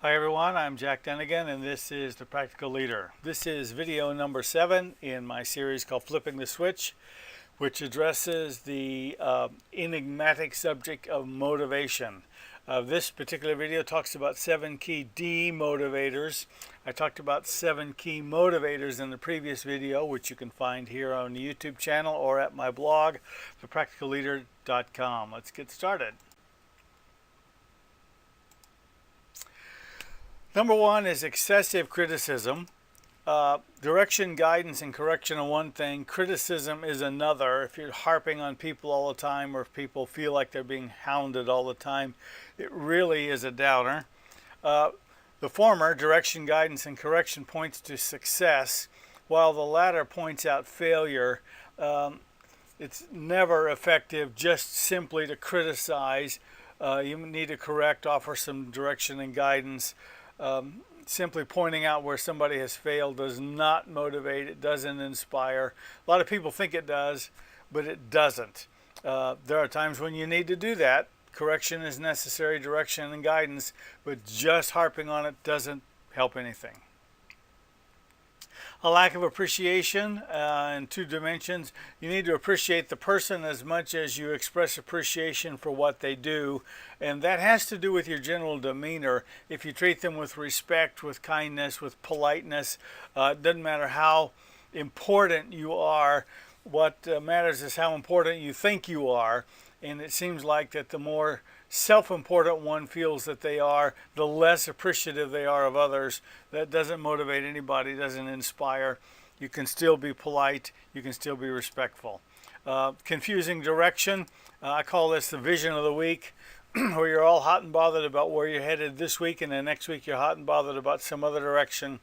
Hi everyone, I'm Jack Dunigan and this is The Practical Leader. This is video number 7 in my series called Flipping the Switch, which addresses the enigmatic subject of motivation. This particular video talks about 7 key demotivators. I talked about 7 key motivators in the previous video, which you can find here on the YouTube channel or at my blog, thepracticalleader.com. Let's get started. Number 1 is excessive criticism. Direction, guidance, and correction are one thing. Criticism is another. If you're harping on people all the time, or if people feel like they're being hounded all the time, it really is a downer. The former, direction, guidance, and correction, points to success, while the latter points out failure. It's never effective just simply to criticize. You need to correct, offer some direction and guidance. Simply pointing out where somebody has failed does not motivate, it doesn't inspire. A lot of people think it does, but it doesn't. There are times when you need to do that. Correction is necessary, direction and guidance, but just harping on it doesn't help anything. A lack of appreciation in 2 dimensions. You need to appreciate the person as much as you express appreciation for what they do, and that has to do with your general demeanor. If you treat them with respect, with kindness, with politeness, it doesn't matter how important you are. What matters is how important you think you are, and it seems like that the more self-important one feels that they are, the less appreciative they are of others. That doesn't motivate anybody, doesn't inspire. You can still be polite, you can still be respectful. Confusing direction. I call this the vision of the week, where you're all hot and bothered about where you're headed this week, and then next week you're hot and bothered about some other direction.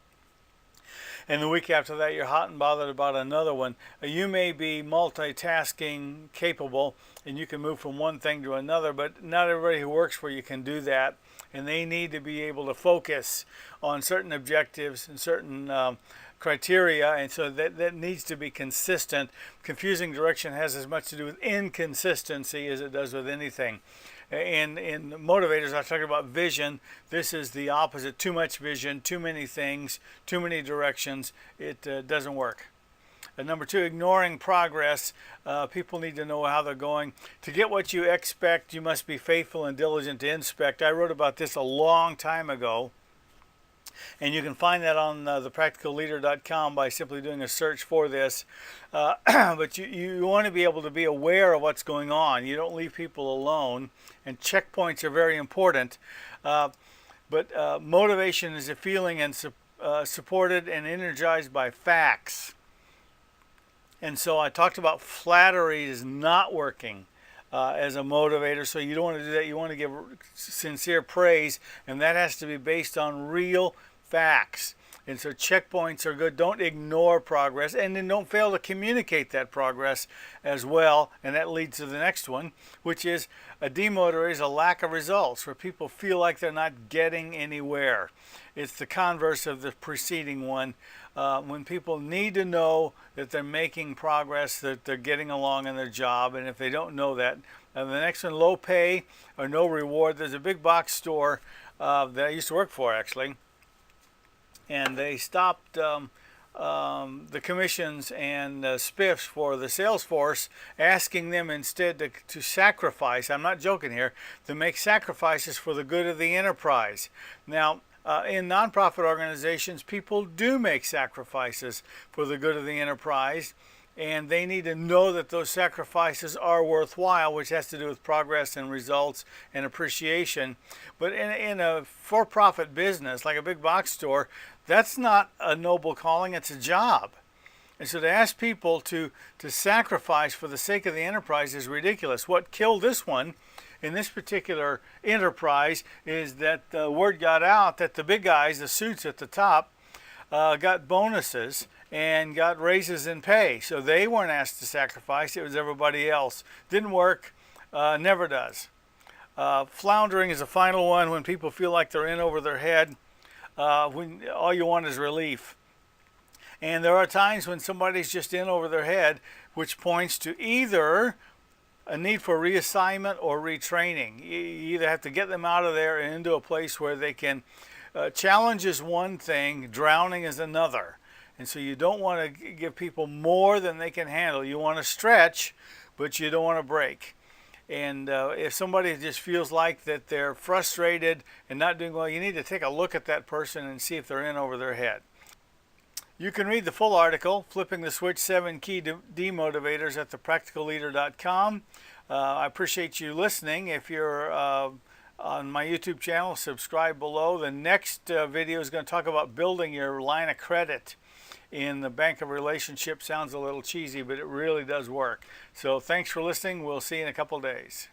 And the week after that, you're hot and bothered about another one. You may be multitasking capable, and you can move from one thing to another, but not everybody who works for you can do that. And they need to be able to focus on certain objectives and certain criteria, and so that needs to be consistent. Confusing direction has as much to do with inconsistency as it does with anything. In motivators, I talk about vision. This is the opposite. Too much vision, too many things, too many directions. It doesn't work. Number 2, ignoring progress. People need to know how they're going. To get what you expect, you must be faithful and diligent to inspect. I wrote about this a long time ago, and you can find that on thepracticalleader.com by simply doing a search for this. But you want to be able to be aware of what's going on. You don't leave people alone, and checkpoints are very important. But motivation is a feeling and supported and energized by facts. And so I talked about flattery is not working as a motivator, so you don't want to do that. You want to give sincere praise, and that has to be based on real facts. And so checkpoints are good. Don't ignore progress, and then don't fail to communicate that progress as well. And that leads to the next one, which is a demotivator is a lack of results, where people feel like they're not getting anywhere. It's the converse of the preceding one. When people need to know that they're making progress, that they're getting along in their job, and if they don't know that, the next one, low pay or no reward. There's a big box store that I used to work for, actually, and they stopped the commissions and spiffs for the sales force, asking them instead to sacrifice, I'm not joking here, to make sacrifices for the good of the enterprise. Now, in nonprofit organizations, people do make sacrifices for the good of the enterprise, and they need to know that those sacrifices are worthwhile, which has to do with progress and results and appreciation. But in a for-profit business, like a big box store, that's not a noble calling, it's a job. And so to ask people to sacrifice for the sake of the enterprise is ridiculous. What killed this one in this particular enterprise is that the word got out that the big guys, the suits at the top, got bonuses and got raises in pay. So they weren't asked to sacrifice, it was everybody else. Didn't work, never does. Floundering is the final one, when people feel like they're in over their head, when all you want is relief. And there are times when somebody's just in over their head, which points to either a need for reassignment or retraining. You either have to get them out of there and into a place where they can Challenge is one thing, drowning is another. And so you don't want to give people more than they can handle. You want to stretch, but you don't want to break. And if somebody just feels like that they're frustrated and not doing well, you need to take a look at that person and see if they're in over their head. You can read the full article, Flipping the Switch, 7 Key Demotivators, at thepracticalleader.com. I appreciate you listening. If you're on my YouTube channel, subscribe below. The next video is going to talk about building your line of credit in the bank of relationships. Sounds a little cheesy, but it really does work. So thanks for listening. We'll see you in a couple days.